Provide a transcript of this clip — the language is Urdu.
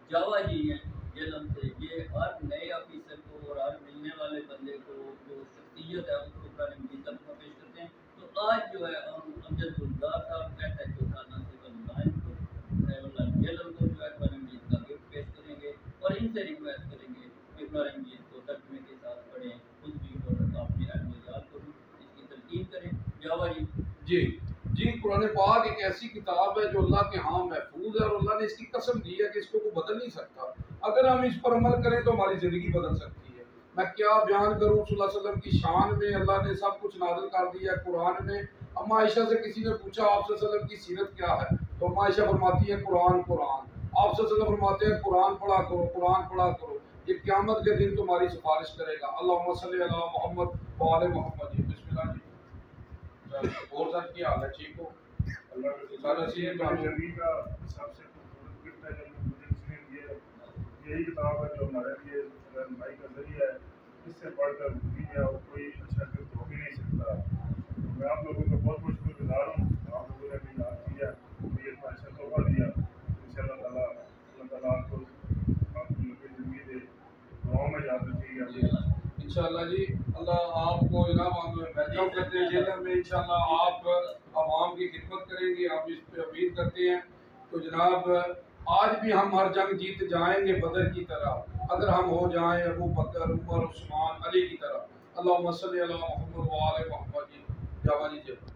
جاوا جی ہیں جیلم سے، یہ ہر نئے آفیسر کو اور ہر ملنے والے بندے کو جو شخصیت ہے اس کو قرآن مجید کا تحفہ پیش کرتے ہیں۔ تو آج جو ہے ہم امجد گلزار صاحب کہتا ہے جو خانہ سے اللہ کو جیلم کو جو ہے قرآن مجید کا گفٹ پیش کریں گے، اور ان سے ریکویسٹ کریں گے کہ قرآن مجید کو ترجمے کے ساتھ پڑھیں، خود بھی اور اپنے اہل و عیال کو بھی اس کی تلقین کریں۔ جاوا جی جی جی، قرآن پاک ایک ایسی کتاب ہے جو اللہ کے ہاں محفوظ ہے، اور اللہ نے اس کی قسم دی ہے کہ اس کو کوئی بدل نہیں سکتا۔ اگر ہم اس پر عمل کریں تو ہماری زندگی بدل سکتی ہے۔ میں کیا بیان کروں صلی اللہ علیہ وسلم کی شان میں، اللہ نے سب کچھ نازل کر دیا ہے قرآن میں۔ اما عائشہ سے کسی نے پوچھا آپ صلی اللہ علیہ وسلم کی سیرت کیا ہے، تو اما عائشہ فرماتی ہے قرآن قرآن۔ آپ صلی اللہ علیہ وسلم فرماتے ہیں قرآن پڑھا کرو، قرآن پڑھا کرو، یہ قیامت کے دن تمہاری سفارش کرے گا۔ اللہم صلی علی محمد وآل محمد۔ بسم اللہ جی۔ اور سر کیا حال ہے، ٹھیک ہو؟ اللہ کا زمین کا سب سے خوبصورت گفٹ ہے جو مجھے اس نے دیا ہے۔ یہی کتاب ہے جو ہمارے لیے رہنمائی کا ذریعہ ہے۔ اس سے پڑھ کر دنیا اور کوئی اچھا گفٹ ہو بھی نہیں سکتا۔ میں آپ لوگوں کا بہت بہت شکر گزار ہوں، آپ لوگوں نے بھی یاد کیا، مجھے اتنا اچھا تحفہ دیا۔ ان شاء اللہ تعالیٰ آپ کو لمبی زندگی دے، دعاؤں میں یاد رکھیے گا۔ انشاءاللہ جی، اللہ آپ کو جناب ہم ویلکم کرتے ہیں جیل میں۔ انشاءاللہ آپ عوام کی خدمت کریں گے، ہم اس پہ امید کرتے ہیں۔ تو جناب آج بھی ہم ہر جنگ جیت جائیں گے بدر کی طرح، اگر ہم ہو جائیں ابو بکر عمر عثمان علی کی طرح۔ اللہم صلی علی محمد وآل محمد۔ جاوا جی۔